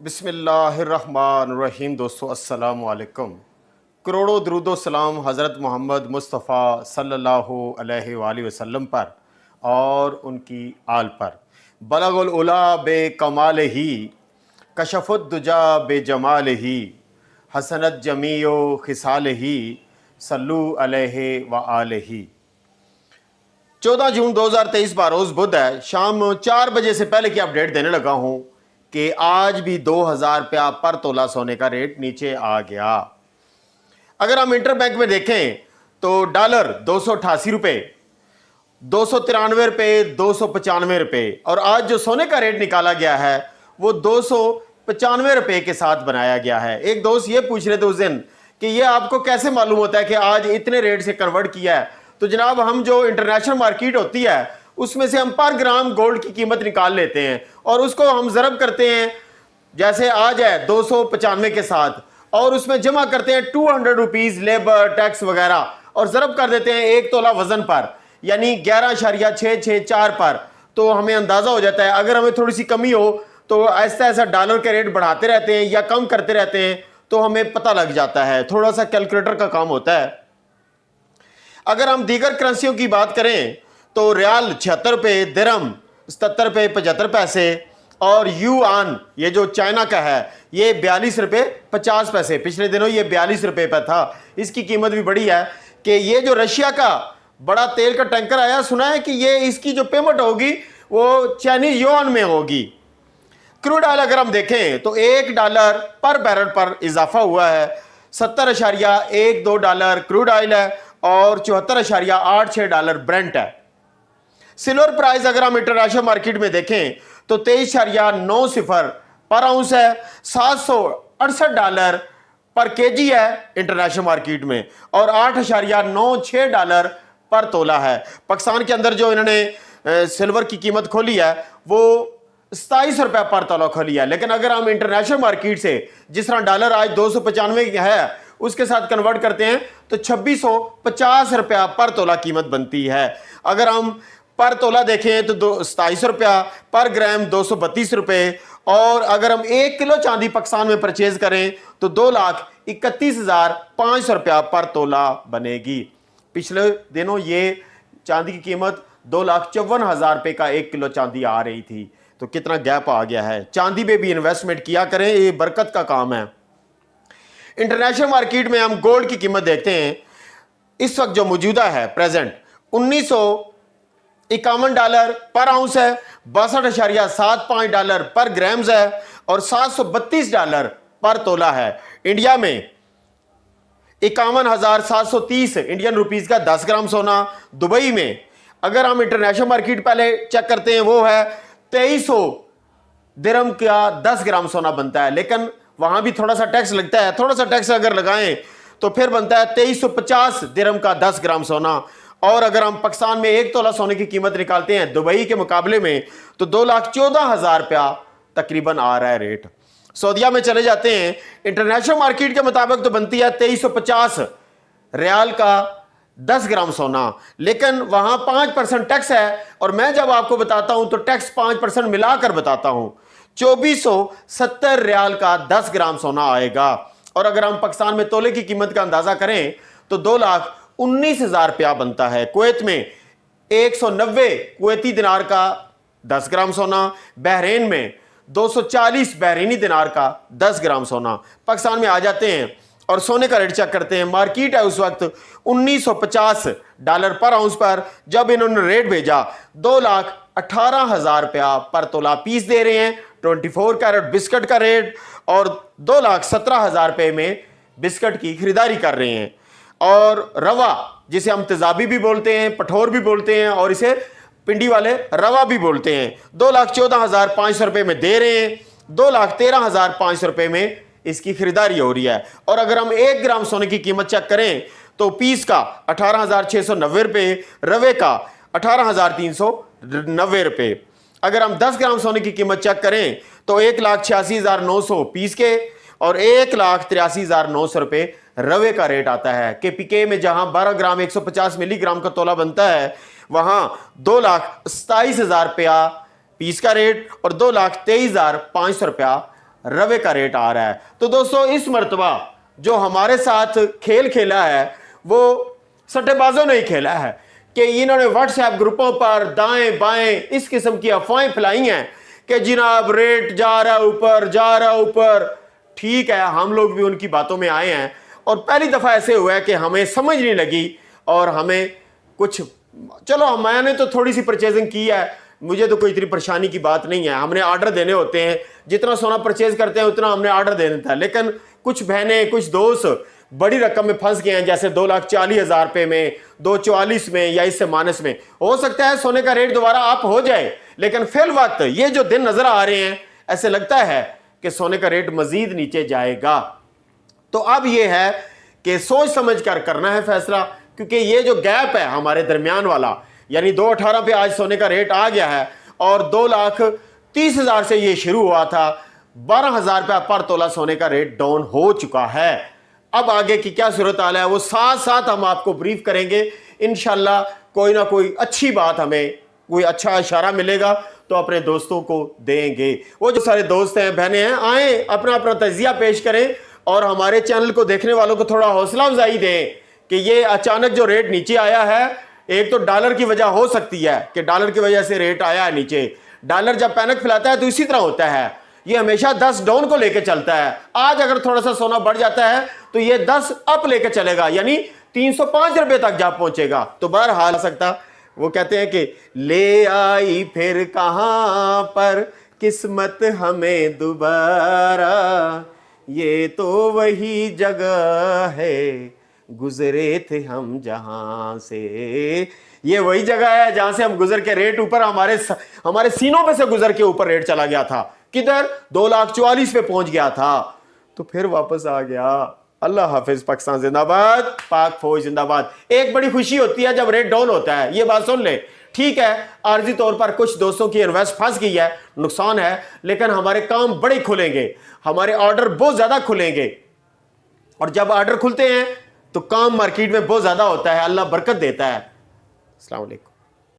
बिस्मिल्लाहिर्रहमानिर्रहीम। दोस्तों अस्सलाम वालेकुम। करोड़ों दरूदो सलाम हज़रत मोहम्मद मुस्तफ़ा सल्लल्लाहु अलैहि वसल्लम पर और उनकी आल पर। बलगुल उला बे कमाल ही, कशफ़ुद्दुजा बे जमाल ही, हसनत जमीओ खिसाल ही, सल्लू अलैहि व आलिही। 14 जून 2023 रोज़ बुध है। शाम 4 बजे से पहले की अपडेट देने लगा हूं कि आज भी 2000 रुपया पर तोला सोने का रेट नीचे आ गया। अगर हम इंटरबैंक में देखें तो डॉलर 288 रुपये, 293 रुपये, 295 रुपये, और आज जो सोने का रेट निकाला गया है वो 295 रुपये के साथ बनाया गया है। एक दोस्त ये पूछ रहे थे उस दिन कि ये आपको कैसे मालूम होता है कि आज इतने रेट से कन्वर्ट किया है। तो जनाब, हम जो इंटरनेशनल मार्केट होती है उसमें से हम पर ग्राम गोल्ड की कीमत निकाल लेते हैं और उसको हम ज़रब करते हैं, जैसे आज है 295 के साथ, और उसमें जमा करते हैं 200 रुपीज़ लेबर टैक्स वगैरह और ज़रब कर देते हैं 1 तोला वजन पर, यानी 11.664 पर। तो हमें अंदाज़ा हो जाता है अगर हमें थोड़ी सी कमी हो तो ऐसा ऐसा डॉलर के रेट बढ़ाते रहते हैं या कम करते रहते हैं तो हमें पता लग जाता है। थोड़ा सा कैलकुलेटर का काम होता है। अगर हम दीगर करेंसियों की बात करें तो रियाल 76 रुपये, दिरहम 77 रुपये 75 पैसे, और युआन ये जो चाइना का है ये 42 रुपये 50 पैसे। पिछले दिनों ये 42 रुपये पर था। इसकी कीमत भी बड़ी है कि ये जो रशिया का बड़ा तेल का टैंकर आया, सुना है कि ये इसकी जो पेमेंट होगी वो चाइनीज युआन में होगी। क्रूड ऑयल अगर हम देखें तो $1 पर बैरल पर इजाफा हुआ है। 70.12 डॉलर क्रूड ऑयल है और 74.86 डॉलर ब्रेंट है। सिल्वर प्राइस अगर हम इंटरनेशनल मार्केट में देखें तो 23.90 पर आउंस है। $768 पर केजी है इंटरनेशनल मार्केट में, और $8.96 पर तोला है। पाकिस्तान के अंदर जो इन्होंने सिल्वर की कीमत खोली है वो 27 रुपये पर तोला खोली है। लेकिन अगर हम इंटरनेशनल मार्केट से जिस तरह डॉलर आज 295 है उसके साथ कन्वर्ट करते हैं तो 2650 रुपया पर तोला कीमत बनती है। अगर हम पर तोला देखें तो 27 रुपया, पर ग्राम 232 रुपये, और अगर हम 1 किलो चांदी पाकिस्तान में परचेज करें तो 2,31,500 रुपया पर तोला बनेगी। पिछले दिनों ये चांदी की कीमत 2,54,000 रुपये का 1 किलो चांदी आ रही थी। तो कितना गैप आ गया है। चांदी में भी इन्वेस्टमेंट किया करें, ये बरकत का काम है। इंटरनेशनल मार्केट में हम गोल्ड की कीमत देखते हैं। इस वक्त जो मौजूदा है प्रेजेंट $1951 पर आउंस है, 62.75 डॉलर पर ग्राम्स है, और $732 पर तोला है। इंडिया में 51,730 इंडियन रुपीस का 10 ग्राम सोना। दुबई में अगर हम इंटरनेशनल मार्केट पहले चेक करते हैं वो है 2300 दिरहम का 10 ग्राम सोना बनता है, लेकिन वहां भी थोड़ा सा टैक्स लगता है। थोड़ा सा टैक्स अगर लगाएं तो फिर बनता है 2350 दिरहम का 10 ग्राम सोना। और अगर हम पाकिस्तान में 1 तोला सोने की कीमत निकालते हैं दुबई के मुकाबले में तो 2,14,000 रुपया तकरीबन आ रहा है रेट। सऊदीया में चले जाते हैं, इंटरनेशनल मार्केट के मुताबिक तो बनती है 2350 रियाल का 10 ग्राम सोना, लेकिन वहां 5% टैक्स है। और मैं जब आपको बताता हूं तो टैक्स 5% मिलाकर बताता हूं, 2470 रियाल का 10 ग्राम सोना आएगा। और अगर हम पाकिस्तान में तोले की कीमत का अंदाजा करें तो 2,19,000 रुपया बनता है। कुवैत में 190 कुवैती दिनार का 10 ग्राम सोना, बहरीन में 240 बहरीनी दिनार का 10 ग्राम सोना। पाकिस्तान में आ जाते हैं और सोने का रेट चेक करते हैं। मार्केट है उस वक्त $1950 पर आउंस पर। जब इन्होंने रेट भेजा 2,18,000 रुपया पर तोला पीस दे रहे हैं। 24 कैरेट बिस्कट का रेट, और 2,17,000 रुपये में बिस्कट की खरीदारी कर रहे हैं। और रवा, जिसे हम तेजाबी भी बोलते हैं, पठोर भी बोलते हैं, और इसे पिंडी वाले रवा भी बोलते हैं, 2,14,500 रुपये में दे रहे हैं। 2,13,500 रुपये में इसकी खरीदारी हो रही है। और अगर हम 1 ग्राम सोने की कीमत चेक करें तो पीस का 18,690 रुपये, रवे का 18,390 रुपये। अगर हम 10 ग्राम सोने की कीमत चेक करें तो 1,86,900 पीस के और 1,83,900 रुपये रवे का रेट आता है। केपीके में जहां 12 ग्राम 150 मिलीग्राम का तोला बनता है वहां 2,27,000 रुपया पीस का रेट और 2,23,500 रुपया रवे का रेट आ रहा है। तो दोस्तों इस मर्तबा जो हमारे साथ खेल खेला है वो सट्टेबाजों ने ही खेला है कि इन्होंने व्हाट्सएप ग्रुपों पर दाएं बाएं इस किस्म की अफवाहें फैलाई हैं कि जनाब रेट जा रहा है ऊपर, जा रहा है ऊपर। ठीक है, हम लोग भी उनकी बातों में आए हैं और पहली दफ़ा ऐसे हुआ है कि हमें समझ नहीं लगी और हमें कुछ, चलो मैंने तो थोड़ी सी परचेजिंग की है, मुझे तो कोई इतनी परेशानी की बात नहीं है। हमने ऑर्डर देने होते हैं, जितना सोना परचेज करते हैं उतना हमने ऑर्डर दे देता है। लेकिन कुछ बहनें, कुछ दोस्त बड़ी रकम में फंस गए हैं, जैसे 2,40,000 रुपये में, 2,44 में या इससे मानस में। हो सकता है सोने का रेट दोबारा अप हो जाए, लेकिन फिल वक्त ये जो दिन नजर आ रहे हैं ऐसे लगता है कि सोने का रेट मजीद नीचे जाएगा। तो अब यह है कि सोच समझ कर करना है फैसला, क्योंकि ये जो गैप है हमारे दरमियान वाला, यानी 2,18 पे आज सोने का रेट आ गया है और 2,30,000 से ये शुरू हुआ था, 12,000 रुपया पर तोला सोने का रेट डाउन हो चुका है। अब आगे की क्या सूरत हाल है वो साथ साथ हम आपको ब्रीफ करेंगे इंशाल्लाह। कोई ना कोई अच्छी बात, हमें कोई अच्छा इशारा मिलेगा तो अपने दोस्तों को देंगे। वो जो सारे दोस्त हैं, बहनें हैं, आए अपना अपना तजिया पेश करें और हमारे चैनल को देखने वालों को थोड़ा हौसला अफजाई दें कि ये अचानक जो रेट नीचे आया है, एक तो डॉलर की वजह हो सकती है कि डॉलर की वजह से रेट आया है नीचे। डॉलर जब पैनिक फैलाता है तो इसी तरह होता है, ये हमेशा 10 डाउन को लेकर चलता है। आज अगर थोड़ा सा सोना बढ़ जाता है तो ये 10 अप लेकर चलेगा, यानी 305 रुपए तक जा पहुंचेगा। तो बहरहाल सकता, वो कहते हैं कि ले आई फिर कहां पर किस्मत हमें दोबारा, ये तो वही जगह है गुजरे थे हम जहां से। ये वही जगह है जहां से हम गुजर के रेट ऊपर हमारे सीनों पे से गुजर के ऊपर रेट चला गया था। किधर? 2,44,000 पे पहुंच गया था, तो फिर वापस आ गया। अल्लाह हाफिज। पाकिस्तान जिंदाबाद, पाक फौज जिंदाबाद। एक बड़ी खुशी होती है जब रेट डाउन होता है, ये बात सुन ले। ठीक है, आर्जी तौर पर कुछ दोस्तों की इन्वेस्ट फंस गई है, नुकसान है, लेकिन हमारे काम बड़े खुलेंगे, हमारे ऑर्डर बहुत ज्यादा खुलेंगे। और जब ऑर्डर खुलते हैं तो काम मार्केट में बहुत ज्यादा होता है, अल्लाह बरकत देता है। अस्सलाम वालेकुम।